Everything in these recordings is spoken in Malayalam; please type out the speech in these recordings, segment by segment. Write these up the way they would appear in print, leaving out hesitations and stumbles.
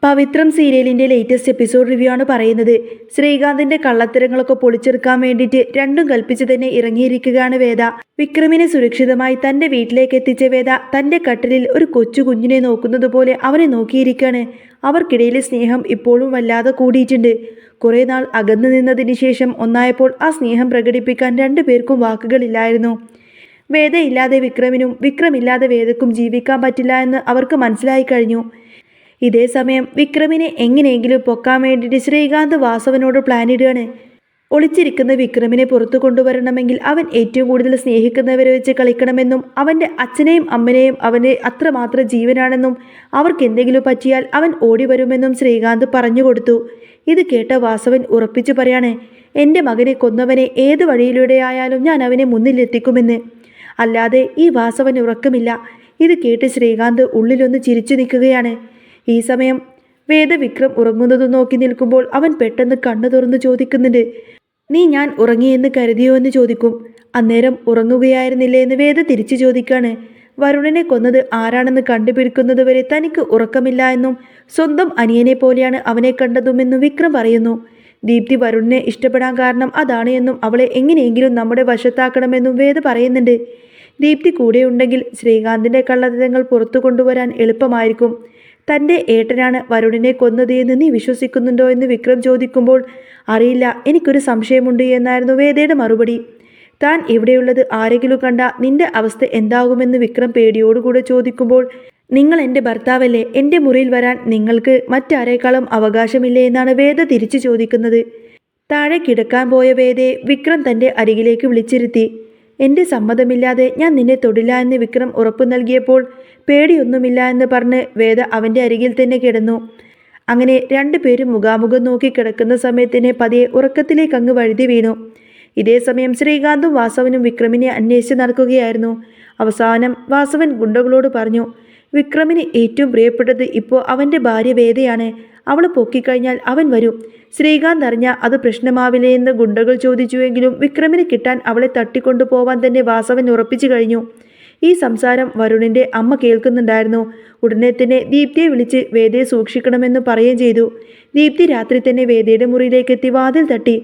പവിത്രം സീരിയലിന്റെ ലേറ്റസ്റ്റ് എപ്പിസോഡ് റിവ്യൂ ആണ് പറയുന്നത്. ശ്രീകാന്തിന്റെ കള്ളത്തരങ്ങളൊക്കെ പൊളിച്ചെടുക്കാൻ വേണ്ടിയിട്ട് രണ്ടും കൽപ്പിച്ച് തന്നെ ഇറങ്ങിയിരിക്കുകയാണ് വേദ. വിക്രമിനെ സുരക്ഷിതമായി തന്റെ വീട്ടിലേക്ക് എത്തിച്ച വേദ തന്റെ കട്ടിലിൽ ഒരു കൊച്ചു കുഞ്ഞിനെ നോക്കുന്നത് പോലെ അവനെ നോക്കിയിരിക്കുകയാണ്. അവർക്കിടയിലെ സ്നേഹം ഇപ്പോഴും വല്ലാതെ കൂടിയിട്ടുണ്ട്. കുറെ നാൾ അകന്നു നിന്നതിന് ശേഷം ഒന്നായപ്പോൾ ആ സ്നേഹം പ്രകടിപ്പിക്കാൻ രണ്ടുപേർക്കും വാക്കുകളില്ലായിരുന്നു. വേദയില്ലാതെ വിക്രമിനും വിക്രമില്ലാതെ വേദക്കും ജീവിക്കാൻ പറ്റില്ല എന്ന് അവർക്ക് മനസ്സിലായി കഴിഞ്ഞു. ഇതേ സമയം വിക്രമിനെ എങ്ങനെയെങ്കിലും പൊക്കാൻ വേണ്ടിയിട്ട് ശ്രീകാന്ത് വാസവനോട് പ്ലാൻ ഇടുകയാണ്. ഒളിച്ചിരിക്കുന്ന വിക്രമിനെ പുറത്തു കൊണ്ടുവരണമെങ്കിൽ അവൻ ഏറ്റവും കൂടുതൽ സ്നേഹിക്കുന്നവരെ വെച്ച് കളിക്കണമെന്നും അവൻ്റെ അച്ഛനെയും അമ്മനെയും അവന് അത്രമാത്രം ജീവനാണെന്നും അവർക്ക് എന്തെങ്കിലും പറ്റിയാൽ അവൻ ഓടി വരുമെന്നും ശ്രീകാന്ത് പറഞ്ഞു കൊടുത്തു. ഇത് കേട്ട വാസവൻ ഉറപ്പിച്ചു പറയാണ്, എൻ്റെ മകനെ കൊന്നവനെ ഏത് വഴിയിലൂടെ ആയാലും ഞാൻ അവനെ മുന്നിലെത്തിക്കുമെന്ന്. അല്ലാതെ ഈ വാസവൻ ഉറക്കമില്ല. ഇത് കേട്ട് ശ്രീകാന്ത് ഉള്ളിലൊന്ന് ചിരിച്ചു നിൽക്കുകയാണ്. ഈ സമയം വേദ വിക്രം ഉറങ്ങുന്നത് നോക്കി നിൽക്കുമ്പോൾ അവൻ പെട്ടെന്ന് കണ്ണു തുറന്ന് ചോദിക്കുന്നുണ്ട്, നീ ഞാൻ ഉറങ്ങിയെന്ന് കരുതിയോ എന്ന് ചോദിക്കും. അന്നേരം ഉറങ്ങുകയായിരുന്നില്ലേ എന്ന് വേദ തിരിച്ചു ചോദിക്കാണ്. വരുണനെ കൊന്നത് ആരാണെന്ന് കണ്ടുപിടിക്കുന്നത് വരെ തനിക്ക് ഉറക്കമില്ല എന്നും സ്വന്തം അനിയനെ പോലെയാണ് അവനെ കണ്ടതുമെന്നും വിക്രം പറയുന്നു. ദീപ്തി വരുണിനെ ഇഷ്ടപ്പെടാൻ കാരണം അതാണ് എന്നും അവളെ എങ്ങനെയെങ്കിലും നമ്മുടെ വശത്താക്കണമെന്നും വേദ പറയുന്നുണ്ട്. ദീപ്തി കൂടെയുണ്ടെങ്കിൽ ശ്രീകാന്തിൻ്റെ കള്ളത്തരങ്ങൾ പുറത്തു കൊണ്ടുവരാൻ എളുപ്പമായിരിക്കും. തൻ്റെ ഏട്ടനാണ് വരുണിനെ കൊന്നത് എന്ന് നീ വിശ്വസിക്കുന്നുണ്ടോ എന്ന് വിക്രം ചോദിക്കുമ്പോൾ, അറിയില്ല, എനിക്കൊരു സംശയമുണ്ട് എന്നായിരുന്നു വേദയുടെ മറുപടി. താൻ ഇവിടെയുള്ളത് ആരെങ്കിലും കണ്ട നിന്റെ അവസ്ഥ എന്താകുമെന്ന് വിക്രം പേടിയോടുകൂടെ ചോദിക്കുമ്പോൾ, നിങ്ങൾ എൻ്റെ ഭർത്താവല്ലേ, എൻ്റെ മുറിയിൽ വരാൻ നിങ്ങൾക്ക് മറ്റാരേക്കാളും അവകാശമില്ലേ എന്നാണ് വേദ തിരിച്ചു ചോദിക്കുന്നത്. താഴെ കിടക്കാൻ പോയ വേദയെ വിക്രം തൻ്റെ അരികിലേക്ക് വിളിച്ചിരുത്തി. എൻ്റെ സമ്മതമില്ലാതെ ഞാൻ നിന്നെ തൊടില്ല എന്ന് വിക്രം ഉറപ്പു നൽകിയപ്പോൾ പേടിയൊന്നുമില്ല എന്ന് പറഞ്ഞ് വേദ അവൻ്റെ അരികിൽ തന്നെ കിടന്നു. അങ്ങനെ രണ്ടുപേരും മുഖാമുഖം നോക്കി കിടക്കുന്ന സമയത്തിനെ പതിയെ ഉറക്കത്തിലേക്ക് അങ്ങ് വഴുതി വീണു. ഇതേ സമയം ശ്രീകാന്തും വാസവനും വിക്രമിനെ അന്വേഷിച്ച് നടക്കുകയായിരുന്നു. അവസാനം വാസവൻ ഗുണ്ടകളോട് പറഞ്ഞു, വിക്രമിന് ഏറ്റവും പ്രിയപ്പെട്ടത് ഇപ്പോൾ അവൻ്റെ ഭാര്യ വേദയാണ്. അവൾ പൊക്കിക്കഴിഞ്ഞാൽ അവൻ വരും. ശ്രീകാന്ത് അറിഞ്ഞ അത് പ്രശ്നമാവില്ലേ എന്ന് ഗുണ്ടകൾ ചോദിച്ചുവെങ്കിലും വിക്രമിന് കിട്ടാൻ അവളെ തട്ടിക്കൊണ്ടു പോവാൻ തന്നെ വാസവൻ ഉറപ്പിച്ചു കഴിഞ്ഞു. ഈ സംസാരം വരുണിൻ്റെ അമ്മ കേൾക്കുന്നുണ്ടായിരുന്നു. ഉടനെ തന്നെ ദീപ്തിയെ വിളിച്ച് വേദയെ സൂക്ഷിക്കണമെന്ന് പറയുകയും ചെയ്തു. ദീപ്തി രാത്രി തന്നെ വേദയുടെ മുറിയിലേക്ക് എത്തി വാതിൽ തട്ടി.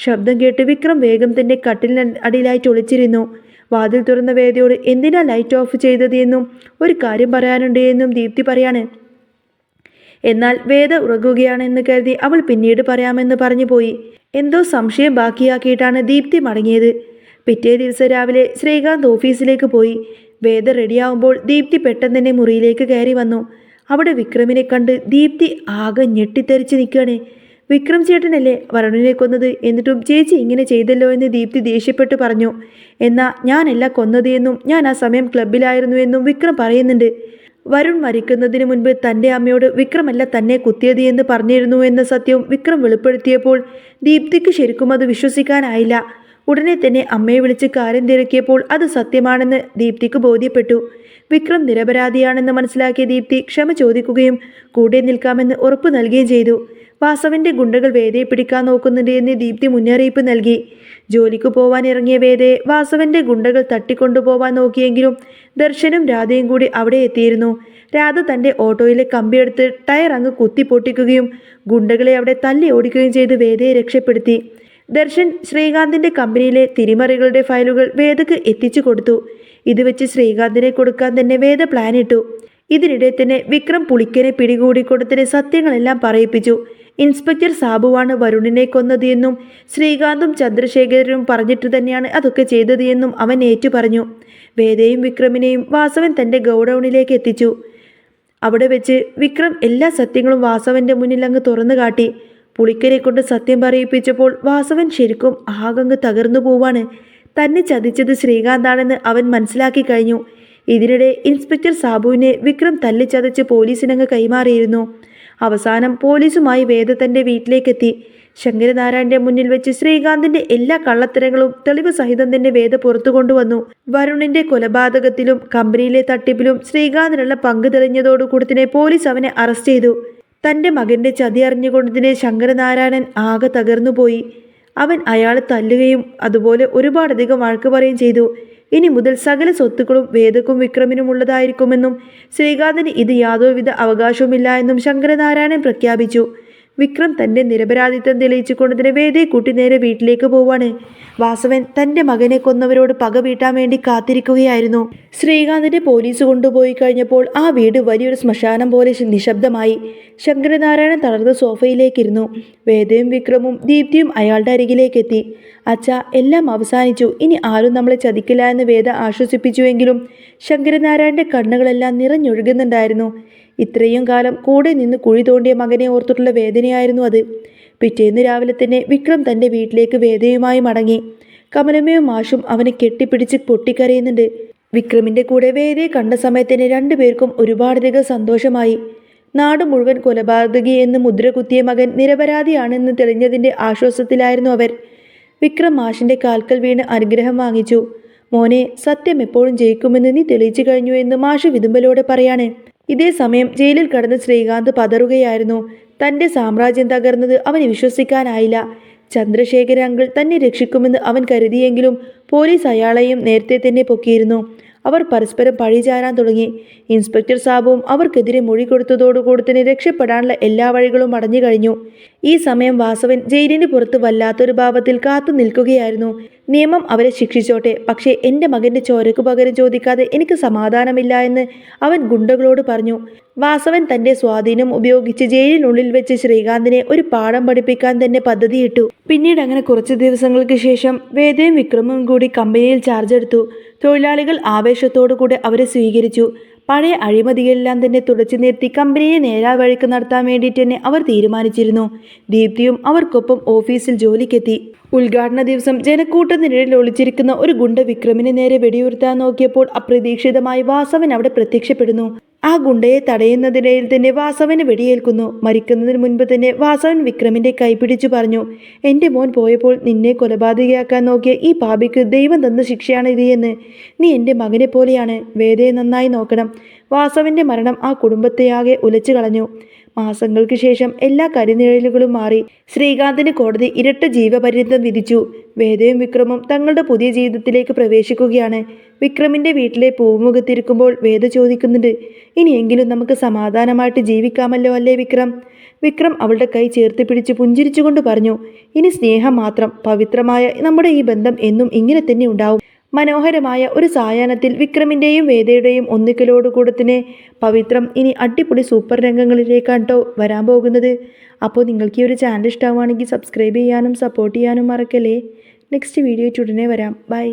ശബ്ദം കേട്ട് വിക്രം വേഗം തന്നെ കട്ടിലിന് അടിയിലായിട്ട് ഒളിച്ചിരുന്നു. വാതിൽ തുറന്ന വേദയോട് എന്തിനാ ലൈറ്റ് ഓഫ് ചെയ്തത് എന്നും ഒരു കാര്യം പറയാനുണ്ട് എന്നും ദീപ്തി പറയാണ്. എന്നാൽ വേദ ഉറങ്ങുകയാണെന്ന് കരുതി അവൾ പിന്നീട് പറയാമെന്ന് പറഞ്ഞു പോയി. എന്തോ സംശയം ബാക്കിയാക്കിയിട്ടാണ് ദീപ്തി മടങ്ങിയത്. പിറ്റേ ദിവസം രാവിലെ ശ്രീകാന്ത് ഓഫീസിലേക്ക് പോയി. വേദ റെഡിയാവുമ്പോൾ ദീപ്തി പെട്ടെന്ന് തന്നെ മുറിയിലേക്ക് കയറി വന്നു. അവിടെ വിക്രമിനെ കണ്ട് ദീപ്തി ആകെ ഞെട്ടിത്തെറിച്ച് നിൽക്കുകയാണ്. വിക്രം ചേട്ടനല്ലേ വരുണിനെ കൊന്നത്, എന്നിട്ടും ചേച്ചി ഇങ്ങനെ ചെയ്തല്ലോ എന്ന് ദീപ്തി ദേഷ്യപ്പെട്ട് പറഞ്ഞു. എന്നാൽ ഞാനല്ല കൊന്നത് എന്നും ഞാൻ ആ സമയം ക്ലബിലായിരുന്നു എന്നും വിക്രം പറയുന്നുണ്ട്. വരുൺ മരിക്കുന്നതിന് മുൻപ് തൻ്റെ അമ്മയോട് വിക്രമല്ല തന്നെ കുത്തിയത് എന്ന് പറഞ്ഞിരുന്നു എന്ന സത്യം വിക്രം വെളിപ്പെടുത്തിയപ്പോൾ ദീപ്തിക്ക് ശരിക്കും അത് വിശ്വസിക്കാനായില്ല. ഉടനെ തന്നെ അമ്മയെ വിളിച്ച് കാര്യം തിരക്കിയപ്പോൾ അത് സത്യമാണെന്ന് ദീപ്തിക്ക് ബോധ്യപ്പെട്ടു. വിക്രം നിരപരാധിയാണെന്ന് മനസ്സിലാക്കിയ ദീപ്തി ക്ഷമ ചോദിക്കുകയും കൂടെ നിൽക്കാമെന്ന് ഉറപ്പു നൽകുകയും ചെയ്തു. വാസവന്റെ ഗുണ്ടകൾ വേദയെ പിടിക്കാൻ നോക്കുന്നുണ്ട് എന്ന് ദീപ്തി മുന്നറിയിപ്പ് നൽകി. ജോലിക്ക് പോവാൻ ഇറങ്ങിയ വേദയെ വാസവന്റെ ഗുണ്ടകൾ തട്ടിക്കൊണ്ടുപോവാൻ നോക്കിയെങ്കിലും ദർശനും രാധയും കൂടി അവിടെ എത്തിയിരുന്നു. രാധ തൻ്റെ ഓട്ടോയിലെ കമ്പിയെടുത്ത് ടയർ അങ്ങ് കുത്തി പൊട്ടിക്കുകയും ഗുണ്ടകളെ അവിടെ തല്ലി ഓടിക്കുകയും ചെയ്ത് വേദയെ രക്ഷപ്പെടുത്തി. ദർശൻ ശ്രീകാന്തിൻ്റെ കമ്പനിയിലെ തിരിമറികളുടെ ഫയലുകൾ വേദക്ക് എത്തിച്ചു കൊടുത്തു. ഇത് വെച്ച് ശ്രീകാന്തിനെ കൊടുക്കാൻ തന്നെ വേദ പ്ലാൻ ഇട്ടു. ഇതിനിടെ തന്നെ വിക്രം പുളിക്കനെ പിടികൂടിക്കൊടുത്തിന് സത്യങ്ങളെല്ലാം പറയിപ്പിച്ചു. ഇൻസ്പെക്ടർ സാബുവാണ് വരുണിനെ കൊന്നത് എന്നും ശ്രീകാന്തും ചന്ദ്രശേഖരനും പറഞ്ഞിട്ട് തന്നെയാണ് അതൊക്കെ ചെയ്തത് എന്നും അവൻ ഏറ്റു പറഞ്ഞു. വേദയും വിക്രമിനെയും വാസവൻ തൻ്റെ ഗൗഡൌണിലേക്ക് എത്തിച്ചു. അവിടെ വെച്ച് വിക്രം എല്ലാ സത്യങ്ങളും വാസവൻ്റെ മുന്നിൽ അങ്ങ് തുറന്നു കാട്ടി. പുളിക്കനെ കൊണ്ട് സത്യം പറയിപ്പിച്ചപ്പോൾ വാസവൻ ശരിക്കും ആകങ്ങ് തകർന്നു പോവാണ്. തന്നെ ചതിച്ചത് ശ്രീകാന്താണെന്ന് അവൻ മനസ്സിലാക്കി കഴിഞ്ഞു. ഇതിനിടെ ഇൻസ്പെക്ടർ സാബുവിനെ വിക്രം തല്ലിച്ചതച്ച് പോലീസിനങ്ങ് കൈമാറിയിരുന്നു. അവസാനം പോലീസുമായി വേദ തൻ്റെ വീട്ടിലേക്കെത്തി. ശങ്കരനാരായണന്റെ മുന്നിൽ വെച്ച് ശ്രീകാന്തിന്റെ എല്ലാ കള്ളത്തരങ്ങളും തെളിവ് സഹിതം തന്നെ വേദ പുറത്തു കൊണ്ടുവന്നു. വരുണിന്റെ കൊലപാതകത്തിലും കമ്പനിയിലെ തട്ടിപ്പിലും ശ്രീകാന്തിനുള്ള പങ്ക് തെളിഞ്ഞതോടുകൂടി തന്നെ പോലീസ് അവനെ അറസ്റ്റ് ചെയ്തു. തൻ്റെ മകൻ്റെ ചതി അറിഞ്ഞുകൊണ്ടതിനെ ശങ്കരനാരായണൻ ആകെ തകർന്നുപോയി. അവൻ അയാളെ തല്ലുകയും അതുപോലെ ഒരുപാടധികം വഴക്ക് പറയുകയും ചെയ്തു. ഇനി മുതൽ സകല സ്വത്തുക്കളും വേദക്കും വിക്രമിനും ഉള്ളതായിരിക്കുമെന്നും ശ്രീകാന്തിന് ഇത് യാതൊരുവിധ അവകാശവുമില്ല എന്നും ശങ്കരനാരായണൻ പ്രഖ്യാപിച്ചു. വിക്രം തന്റെ നിരപരാധിത്വം തെളിയിച്ചുകൊണ്ടതിന് വേദയെ കൂട്ടി നേരെ വീട്ടിലേക്ക് പോവാണ്. വാസവൻ തന്റെ മകനെ കൊന്നവരോട് പക വീട്ടാൻ വേണ്ടി കാത്തിരിക്കുകയായിരുന്നു. ശ്രീകാന്തിനെ പോലീസ് കൊണ്ടുപോയി കഴിഞ്ഞപ്പോൾ ആ വീട് വലിയൊരു ശ്മശാനം പോലെ നിശബ്ദമായി. ശങ്കരനാരായണൻ തളർന്ന സോഫയിലേക്കിരുന്നു. വേദയും വിക്രമും ദീപ്തിയും അയാളുടെ അരികിലേക്കെത്തി. അച്ഛാ, എല്ലാം അവസാനിച്ചു, ഇനി ആരും നമ്മളെ ചതിക്കില്ല എന്ന് വേദ ആശ്വസിപ്പിച്ചുവെങ്കിലും ശങ്കരനാരായണന്റെ കണ്ണുകളെല്ലാം നിറഞ്ഞൊഴുകുന്നുണ്ടായിരുന്നു. ഇത്രയും കാലം കൂടെ നിന്ന് കുഴി തോണ്ടിയ മകനെ ഓർത്തിട്ടുള്ള വേദനയായിരുന്നു അത്. പിറ്റേന്ന് രാവിലെ തന്നെ വിക്രം തൻ്റെ വീട്ടിലേക്ക് വേദയുമായി മടങ്ങി. കമലമ്മയും മാഷും അവനെ കെട്ടിപ്പിടിച്ച് പൊട്ടിക്കരയുന്നുണ്ട്. വിക്രമിൻ്റെ കൂടെ വേദയെ കണ്ട സമയത്തിന് രണ്ടുപേർക്കും ഒരുപാടധികം സന്തോഷമായി. നാട് മുഴുവൻ കൊലപാതകി എന്ന് മുദ്ര കുത്തിയ മകൻ നിരപരാധിയാണെന്ന് തെളിഞ്ഞതിൻ്റെ ആശ്വാസത്തിലായിരുന്നു അവർ. വിക്രം മാഷിൻ്റെ കാൽക്കൽ വീണ് അനുഗ്രഹം വാങ്ങിച്ചു. മോനെ, സത്യം എപ്പോഴും ജയിക്കുമെന്ന് നീ തെളിയിച്ചു കഴിഞ്ഞു എന്ന് മാഷ് വിതുമ്പലോടെ പറയാണ്. ഇതേ സമയം ജയിലിൽ കടന്ന് ശ്രീകാന്ത് പതറുകയായിരുന്നു. തൻ്റെ സാമ്രാജ്യം തകർന്നത് അവന് വിശ്വസിക്കാനായില്ല. ചന്ദ്രശേഖര അങ്കിൾ തന്നെ രക്ഷിക്കുമെന്ന് അവൻ കരുതിയെങ്കിലും പോലീസ് അയാളെയും നേരത്തെ തന്നെ പൊക്കിയിരുന്നു. അവർ പരസ്പരം പഴിചാരാൻ തുടങ്ങി. ഇൻസ്പെക്ടർ സാബുവും അവർക്കെതിരെ മൊഴി കൊടുത്തതോടുകൂടി തന്നെ രക്ഷപ്പെടാനുള്ള എല്ലാ വഴികളും അടഞ്ഞു കഴിഞ്ഞു. ഈ സമയം വാസവൻ ജയിലിന് പുറത്ത് വല്ലാത്തൊരു ഭാവത്തിൽ കാത്തു നിൽക്കുകയായിരുന്നു. നിയമം അവരെ ശിക്ഷിച്ചോട്ടെ, പക്ഷേ എൻ്റെ മകൻ്റെ ചോരയ്ക്ക് പകരം ചോദിക്കാതെ എനിക്ക് സമാധാനമില്ല എന്ന് അവൻ ഗുണ്ടകളോട് പറഞ്ഞു. വാസവൻ തൻ്റെ സ്വാധീനം ഉപയോഗിച്ച് ജയിലിനുള്ളിൽ വെച്ച് ശ്രീകാന്തിനെ ഒരു പാഠം പഠിപ്പിക്കാൻ തന്നെ പദ്ധതിയിട്ടു. പിന്നീട് അങ്ങനെ കുറച്ച് ദിവസങ്ങൾക്ക് ശേഷം വേദയും വിക്രമും കൂടി കമ്പനിയിൽ ചാർജ് എടുത്തു. തൊഴിലാളികൾ ആവേശത്തോടു കൂടെ അവരെ സ്വീകരിച്ചു. പഴയ അഴിമതികളെല്ലാം തന്നെ തുടച്ചു നിർത്തി കമ്പനിയെ നേരാ വഴിക്ക് നടത്താൻ വേണ്ടിയിട്ട് തന്നെ അവർ തീരുമാനിച്ചിരുന്നു. ദീപ്തിയും അവർക്കൊപ്പം ഓഫീസിൽ ജോലിക്കെത്തി. ഉദ്ഘാടന ദിവസം ജനക്കൂട്ടത്തിനിടയിൽ ഒളിച്ചിരിക്കുന്ന ഒരു ഗുണ്ട വിക്രമിന് നേരെ വെടിയുയർത്താൻ നോക്കിയപ്പോൾ അപ്രതീക്ഷിതമായി വാസവൻ അവിടെ പ്രത്യക്ഷപ്പെടുന്നു. ആ ഗുണ്ടയെ തടയുന്നതിനിടയിൽ തന്നെ വാസവന് വെടിയേൽക്കുന്നു. മരിക്കുന്നതിന് മുൻപ് തന്നെ വാസവൻ വിക്രമിന്റെ കൈപിടിച്ചു പറഞ്ഞു, എൻ്റെ മോൻ പോയപ്പോൾ നിന്നെ കൊലപാതകയാക്കാൻ നോക്കിയ ഈ പാപിക്ക് ദൈവം തന്ന ശിക്ഷയാണ് ഇത് എന്ന്. നീ എൻ്റെ മകനെ പോലെയാണ്. വേദയെ നന്നായി നോക്കണം. വാസവന്റെ മരണം ആ കുടുംബത്തെയാകെ ഉലച്ചു കളഞ്ഞു. മാസങ്ങൾക്ക് ശേഷം എല്ലാ കരിനിഴലുകളും മാറി. ശ്രീകാന്തിന് കോടതി ഇരട്ട ജീവപര്യന്തം വിധിച്ചു. വേദയും വിക്രമും തങ്ങളുടെ പുതിയ ജീവിതത്തിലേക്ക് പ്രവേശിക്കുകയാണ്. വിക്രമിൻ്റെ വീട്ടിലെ പൂമുഖത്തിരിക്കുമ്പോൾ വേദ ചോദിക്കുന്നുണ്ട്, ഇനിയെങ്കിലും നമുക്ക് സമാധാനമായിട്ട് ജീവിക്കാമല്ലോ അല്ലേ വിക്രം? വിക്രം അവളുടെ കൈ ചേർത്ത് പിടിച്ച് പുഞ്ചിരിച്ചുകൊണ്ട് പറഞ്ഞു, ഇനി സ്നേഹം മാത്രം. പവിത്രമായ നമ്മുടെ ഈ ബന്ധം എന്നും ഇങ്ങനെ തന്നെ ഉണ്ടാവും. മനോഹരമായ ഒരു സായാഹ്നത്തിൽ വിക്രമിൻ്റെയും വേദയുടെയും ഒന്നിക്കലോടുകൂടെ തന്നെ പവിത്രം ഇനി അടിപൊളി സൂപ്പർ രംഗങ്ങളിലേക്കാണ് കേട്ടോ വരാൻ പോകുന്നത്. അപ്പോൾ നിങ്ങൾക്ക് ഈ ഒരു ചാനൽ ഇഷ്ടമാവുകയാണെങ്കിൽ സബ്സ്ക്രൈബ് ചെയ്യാനും സപ്പോർട്ട് ചെയ്യാനും മറക്കല്ലേ. നെക്സ്റ്റ് വീഡിയോ ഉടനെ വരാം. ബൈ.